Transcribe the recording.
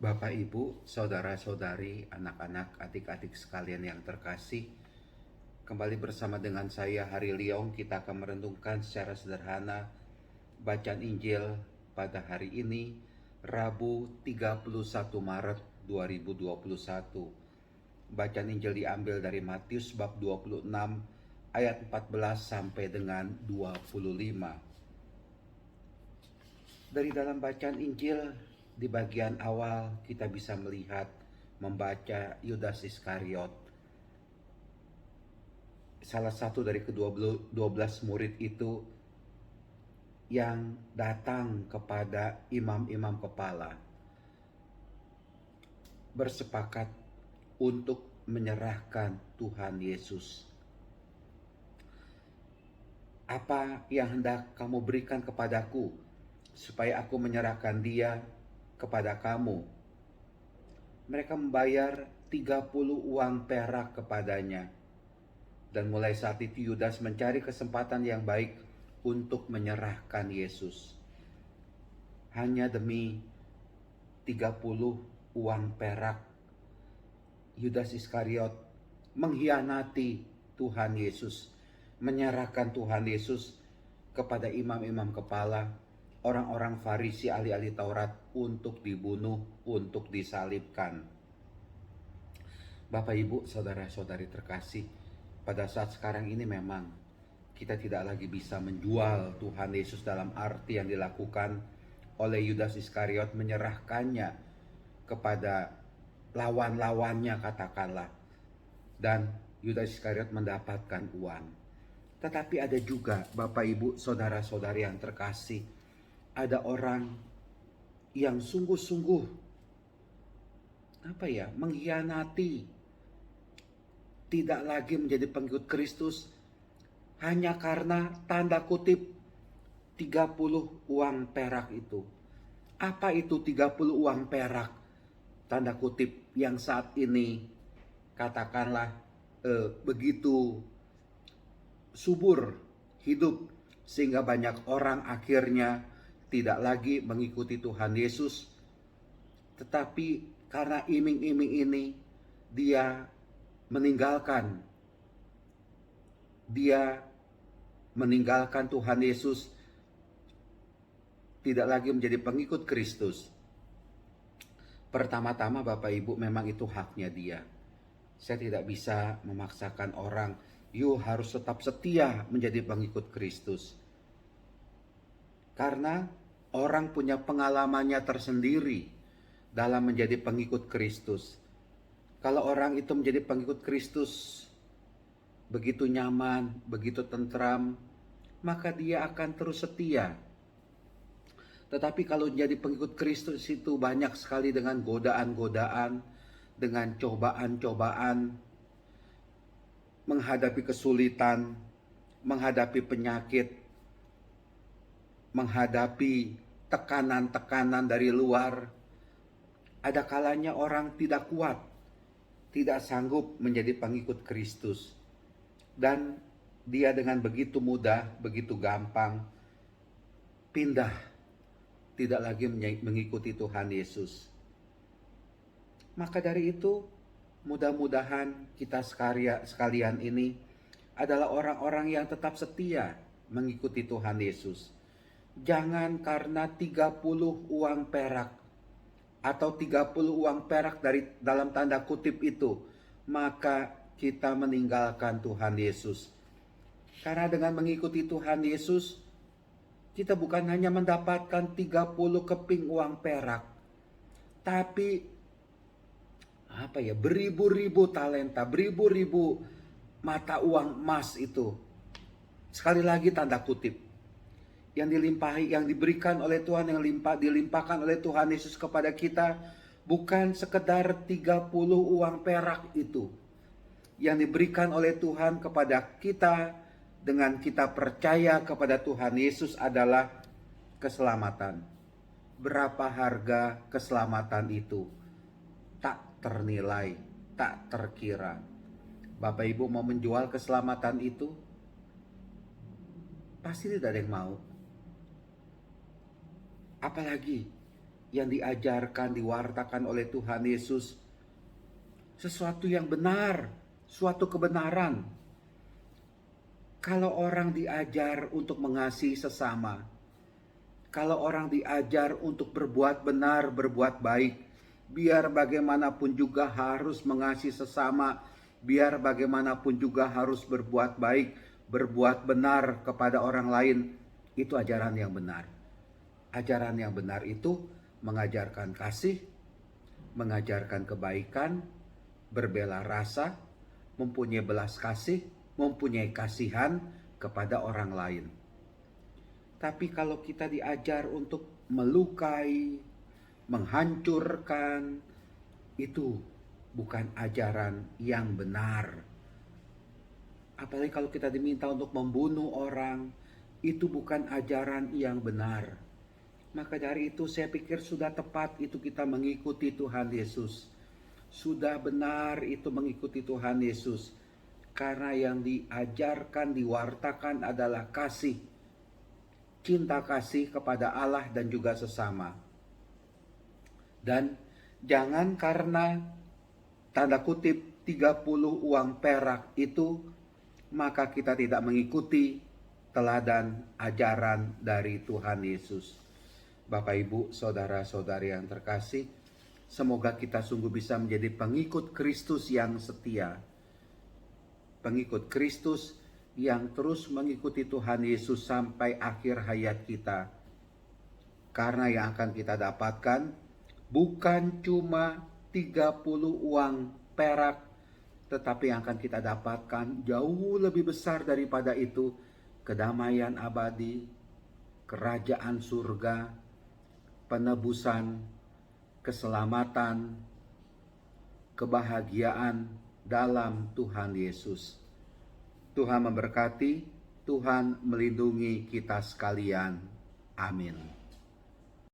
Bapak, Ibu, saudara-saudari, anak-anak, adik-adik sekalian yang terkasih, kembali bersama dengan saya Hari Liong. Kita akan merenungkan secara sederhana bacaan Injil pada hari ini, Rabu 31 Maret 2021. Bacaan Injil diambil dari Matius bab 26 ayat 14 sampai dengan 25. Dari dalam bacaan Injil di bagian awal kita bisa melihat, membaca Yudas Iskariot, salah satu dari kedua 12 murid itu yang datang kepada imam-imam kepala, bersepakat untuk menyerahkan Tuhan Yesus. Apa yang hendak kamu berikan kepadaku, supaya aku menyerahkan dia kepada kamu? Mereka membayar 30 uang perak kepadanya. Dan mulai saat itu Yudas mencari kesempatan yang baik untuk menyerahkan Yesus. Hanya demi 30 uang perak, Yudas Iskariot mengkhianati Tuhan Yesus, menyerahkan Tuhan Yesus kepada imam-imam kepala, orang-orang Farisi, ahli-ahli Taurat, untuk dibunuh, untuk disalibkan. Bapak, Ibu, saudara-saudari terkasih, pada saat sekarang ini memang kita tidak lagi bisa menjual Tuhan Yesus dalam arti yang dilakukan oleh Yudas Iskariot, menyerahkannya kepada lawan-lawannya katakanlah. Dan Yudas Iskariot mendapatkan uang. Tetapi ada juga Bapak, Ibu, saudara-saudari yang terkasih, ada orang yang sungguh-sungguh mengkhianati, tidak lagi menjadi pengikut Kristus hanya karena tanda kutip 30 uang perak itu. Apa itu 30 uang perak? Tanda kutip yang saat ini katakanlah begitu subur hidup, sehingga banyak orang akhirnya tidak lagi mengikuti Tuhan Yesus. Tetapi karena iming-iming ini, dia meninggalkan Tuhan Yesus, tidak lagi menjadi pengikut Kristus. Pertama-tama Bapak, Ibu, memang itu haknya dia. Saya tidak bisa memaksakan orang, you harus tetap setia menjadi pengikut Kristus. Karena orang punya pengalamannya tersendiri dalam menjadi pengikut Kristus. Kalau orang itu menjadi pengikut Kristus begitu nyaman, begitu tentram, maka dia akan terus setia. Tetapi kalau menjadi pengikut Kristus itu banyak sekali dengan godaan-godaan, dengan cobaan-cobaan, menghadapi kesulitan, menghadapi penyakit, menghadapi tekanan-tekanan dari luar. Ada kalanya orang tidak kuat, tidak sanggup menjadi pengikut Kristus. Dan dia dengan begitu mudah, begitu gampang pindah, tidak lagi mengikuti Tuhan Yesus. Maka dari itu, mudah-mudahan kita sekalian ini adalah orang-orang yang tetap setia mengikuti Tuhan Yesus. Jangan karena 30 uang perak atau 30 uang perak dari dalam tanda kutip itu, maka kita meninggalkan Tuhan Yesus. Karena dengan mengikuti Tuhan Yesus, kita bukan hanya mendapatkan 30 keping uang perak, tapi beribu-ribu talenta, beribu-ribu mata uang emas itu. Sekali lagi tanda kutip, yang dilimpahi, yang diberikan oleh Tuhan, yang dilimpahkan oleh Tuhan Yesus kepada kita, bukan sekedar 30 uang perak itu. Yang diberikan oleh Tuhan kepada kita dengan kita percaya kepada Tuhan Yesus adalah keselamatan. Berapa harga keselamatan itu? Tak ternilai, tak terkira. Bapak, Ibu mau menjual keselamatan itu? Pasti tidak ada yang mau. Apalagi yang diajarkan, diwartakan oleh Tuhan Yesus sesuatu yang benar, suatu kebenaran. Kalau orang diajar untuk mengasihi sesama, kalau orang diajar untuk berbuat benar, berbuat baik, biar bagaimanapun juga harus mengasihi sesama, biar bagaimanapun juga harus berbuat baik, berbuat benar kepada orang lain, itu ajaran yang benar. Ajaran yang benar itu mengajarkan kasih, mengajarkan kebaikan, berbela rasa, mempunyai belas kasih, mempunyai kasihan kepada orang lain. Tapi kalau kita diajar untuk melukai, menghancurkan, itu bukan ajaran yang benar. Apalagi kalau kita diminta untuk membunuh orang, itu bukan ajaran yang benar. Maka dari itu saya pikir sudah tepat itu kita mengikuti Tuhan Yesus. Sudah benar itu mengikuti Tuhan Yesus. Karena yang diajarkan, diwartakan adalah kasih. Cinta kasih kepada Allah dan juga sesama. Dan jangan karena tanda kutip 30 uang perak itu, maka kita tidak mengikuti teladan ajaran dari Tuhan Yesus. Bapak, Ibu, saudara-saudari yang terkasih, semoga kita sungguh bisa menjadi pengikut Kristus yang setia. Pengikut Kristus yang terus mengikuti Tuhan Yesus sampai akhir hayat kita. Karena yang akan kita dapatkan bukan cuma 30 uang perak, tetapi yang akan kita dapatkan jauh lebih besar daripada itu, kedamaian abadi, kerajaan surga, penebusan, keselamatan, kebahagiaan dalam Tuhan Yesus. Tuhan memberkati, Tuhan melindungi kita sekalian. Amin.